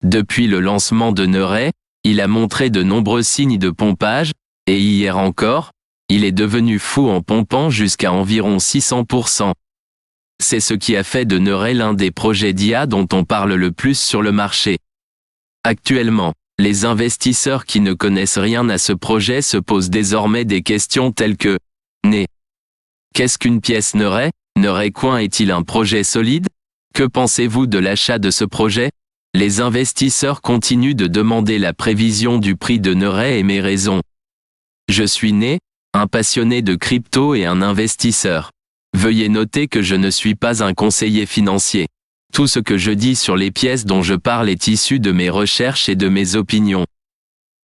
Depuis le lancement de Neuray, il a montré de nombreux signes de pompage, et hier encore, il est devenu fou en pompant jusqu'à environ 600%. C'est ce qui a fait de Neuray l'un des projets d'IA dont on parle le plus sur le marché. Actuellement, les investisseurs qui ne connaissent rien à ce projet se posent désormais des questions telles que Né. Qu'est-ce qu'une pièce Neuray? Neuray Coin est-il un projet solide? Que pensez-vous de l'achat de ce projet? Les investisseurs continuent de demander la prévision du prix de Neuray et mes raisons. Je suis Né, un passionné de crypto et un investisseur. Veuillez noter que je ne suis pas un conseiller financier. Tout ce que je dis sur les pièces dont je parle est issu de mes recherches et de mes opinions.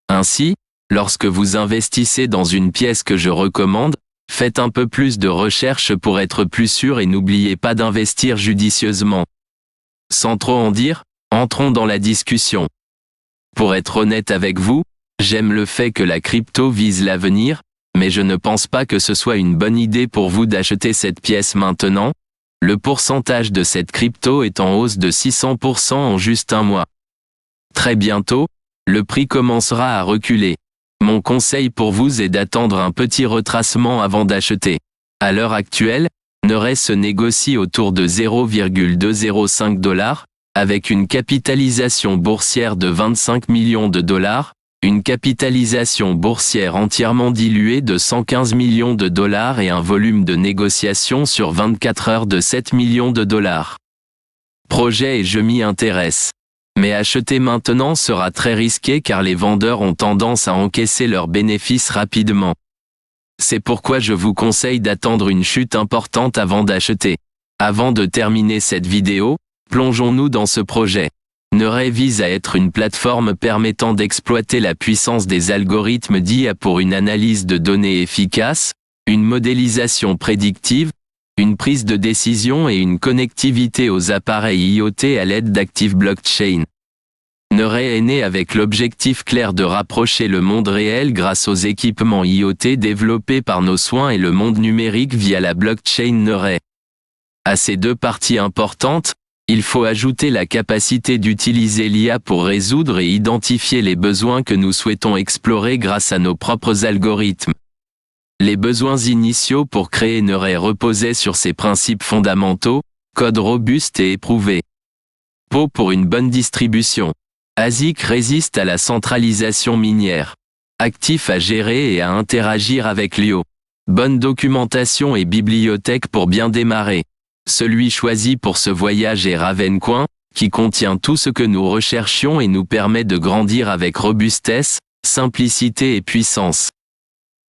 Ainsi, lorsque vous investissez dans une pièce que je recommande, faites un peu plus de recherches pour être plus sûr et n'oubliez pas d'investir judicieusement. Sans trop en dire, entrons dans la discussion. Pour être honnête avec vous, j'aime le fait que la crypto vise l'avenir, mais je ne pense pas que ce soit une bonne idée pour vous d'acheter cette pièce maintenant. Le pourcentage de cette crypto est en hausse de 600% en juste un mois. Très bientôt, le prix commencera à reculer. Mon conseil pour vous est d'attendre un petit retracement avant d'acheter. À l'heure actuelle, Neuray se négocie autour de 0,205 $, avec une capitalisation boursière de 25 millions de $, une capitalisation boursière entièrement diluée de 115 millions de $ et un volume de négociation sur 24 heures de 7 millions de $. Projet et je m'y intéresse. Mais acheter maintenant sera très risqué car les vendeurs ont tendance à encaisser leurs bénéfices rapidement. C'est pourquoi je vous conseille d'attendre une chute importante avant d'acheter. Avant de terminer cette vidéo, plongeons-nous dans ce projet. Neuray vise à être une plateforme permettant d'exploiter la puissance des algorithmes d'IA pour une analyse de données efficace, une modélisation prédictive, une prise de décision et une connectivité aux appareils IoT à l'aide d'actifs blockchain. Neuray est né avec l'objectif clair de rapprocher le monde réel grâce aux équipements IoT développés par nos soins et le monde numérique via la blockchain Neuray. À ces deux parties importantes, il faut ajouter la capacité d'utiliser l'IA pour résoudre et identifier les besoins que nous souhaitons explorer grâce à nos propres algorithmes. Les besoins initiaux pour créer Neuray reposaient sur ces principes fondamentaux, code robuste et éprouvé. PO pour une bonne distribution. ASIC résiste à la centralisation minière. Actif à gérer et à interagir avec l'IO. Bonne documentation et bibliothèque pour bien démarrer. Celui choisi pour ce voyage est Raven Coin, qui contient tout ce que nous recherchions et nous permet de grandir avec robustesse, simplicité et puissance.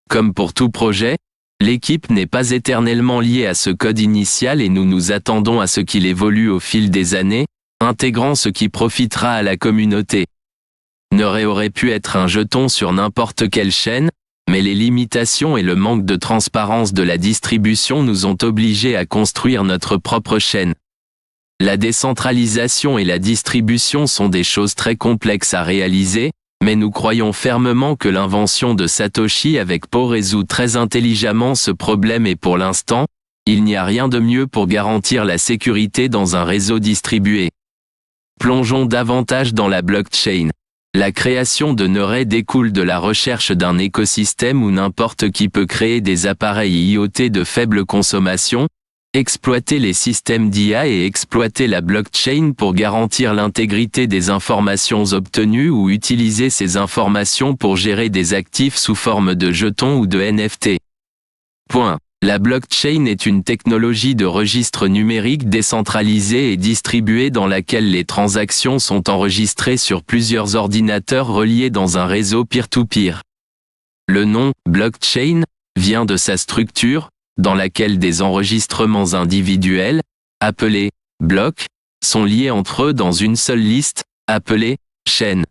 Comme pour tout projet, l'équipe n'est pas éternellement liée à ce code initial et nous nous attendons à ce qu'il évolue au fil des années, intégrant ce qui profitera à la communauté. Neuray aurait pu être un jeton sur n'importe quelle chaîne, mais les limitations et le manque de transparence de la distribution nous ont obligés à construire notre propre chaîne. La décentralisation et la distribution sont des choses très complexes à réaliser, mais nous croyons fermement que l'invention de Satoshi avec PO résout très intelligemment ce problème et pour l'instant, il n'y a rien de mieux pour garantir la sécurité dans un réseau distribué. Plongeons davantage dans la blockchain. La création de Neuray découle de la recherche d'un écosystème où n'importe qui peut créer des appareils IoT de faible consommation, exploiter les systèmes d'IA et exploiter la blockchain pour garantir l'intégrité des informations obtenues ou utiliser ces informations pour gérer des actifs sous forme de jetons ou de NFT. La blockchain est une technologie de registre numérique décentralisée et distribuée dans laquelle les transactions sont enregistrées sur plusieurs ordinateurs reliés dans un réseau peer-to-peer. Le nom « blockchain » vient de sa structure, dans laquelle des enregistrements individuels, appelés « blocs », sont liés entre eux dans une seule liste, appelée « chaîne ».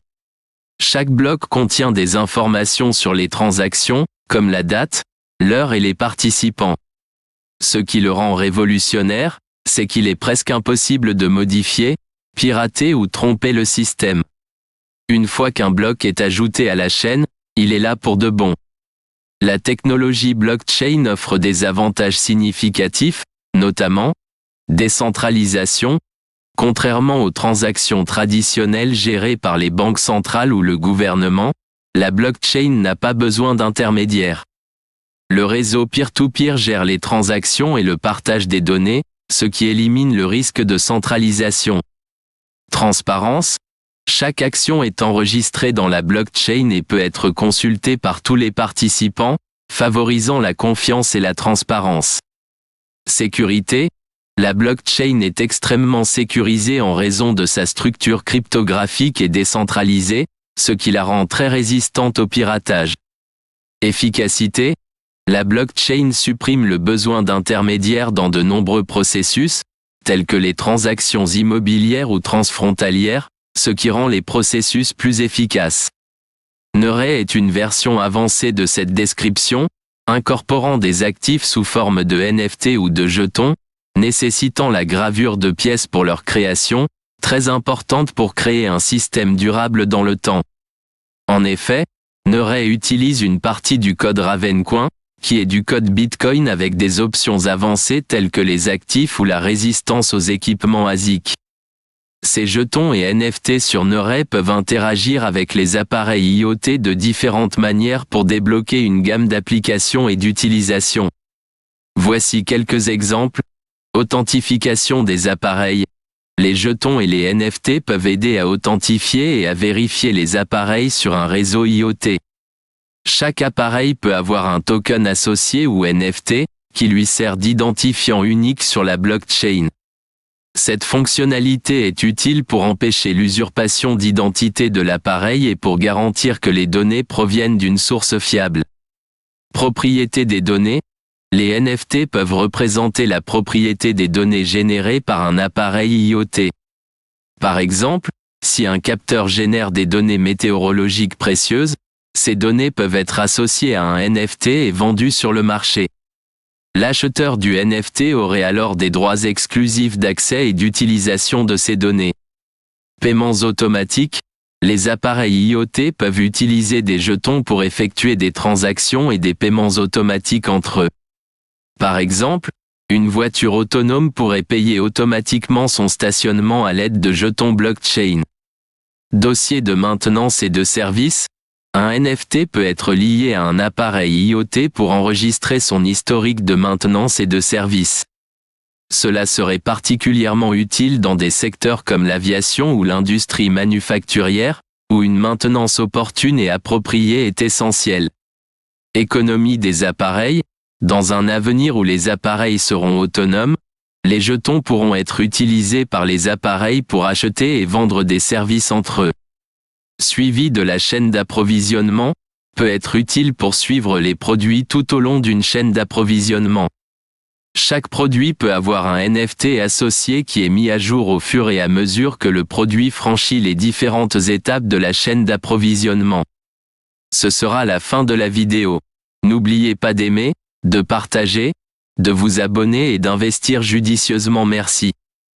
Chaque bloc contient des informations sur les transactions, comme la date, l'heure et les participants. Ce qui le rend révolutionnaire, c'est qu'il est presque impossible de modifier, pirater ou tromper le système. Une fois qu'un bloc est ajouté à la chaîne, il est là pour de bon. La technologie blockchain offre des avantages significatifs, notamment décentralisation, Contrairement aux transactions traditionnelles gérées par les banques centrales ou le gouvernement, la blockchain n'a pas besoin d'intermédiaire. Le réseau peer-to-peer gère les transactions et le partage des données, ce qui élimine le risque de centralisation. Transparence. Chaque action est enregistrée dans la blockchain et peut être consultée par tous les participants, favorisant la confiance et la transparence. Sécurité. La blockchain est extrêmement sécurisée en raison de sa structure cryptographique et décentralisée, ce qui la rend très résistante au piratage. Efficacité. La blockchain supprime le besoin d'intermédiaires dans de nombreux processus, tels que les transactions immobilières ou transfrontalières, ce qui rend les processus plus efficaces. Neurai est une version avancée de cette description, incorporant des actifs sous forme de NFT ou de jetons, nécessitant la gravure de pièces pour leur création, très importante pour créer un système durable dans le temps. En effet, Neurai utilise une partie du code Ravencoin, qui est du code Bitcoin avec des options avancées telles que les actifs ou la résistance aux équipements ASIC. Ces jetons et NFT sur Neurai peuvent interagir avec les appareils IoT de différentes manières pour débloquer une gamme d'applications et d'utilisations. Voici quelques exemples. Authentification des appareils. Les jetons et les NFT peuvent aider à authentifier et à vérifier les appareils sur un réseau IoT. Chaque appareil peut avoir un token associé ou NFT, qui lui sert d'identifiant unique sur la blockchain. Cette fonctionnalité est utile pour empêcher l'usurpation d'identité de l'appareil et pour garantir que les données proviennent d'une source fiable. Propriété des données. Les NFT peuvent représenter la propriété des données générées par un appareil IoT. Par exemple, si un capteur génère des données météorologiques précieuses, ces données peuvent être associées à un NFT et vendues sur le marché. L'acheteur du NFT aurait alors des droits exclusifs d'accès et d'utilisation de ces données. Paiements automatiques. Les appareils IoT peuvent utiliser des jetons pour effectuer des transactions et des paiements automatiques entre eux. Par exemple, une voiture autonome pourrait payer automatiquement son stationnement à l'aide de jetons blockchain. Dossier de maintenance et de service. Un NFT peut être lié à un appareil IoT pour enregistrer son historique de maintenance et de service. Cela serait particulièrement utile dans des secteurs comme l'aviation ou l'industrie manufacturière, où une maintenance opportune et appropriée est essentielle. Économie des appareils. Dans un avenir où les appareils seront autonomes, les jetons pourront être utilisés par les appareils pour acheter et vendre des services entre eux. Suivi de la chaîne d'approvisionnement peut être utile pour suivre les produits tout au long d'une chaîne d'approvisionnement. Chaque produit peut avoir un NFT associé qui est mis à jour au fur et à mesure que le produit franchit les différentes étapes de la chaîne d'approvisionnement. Ce sera la fin de la vidéo. N'oubliez pas d'aimer, de partager, de vous abonner et d'investir judicieusement. Merci.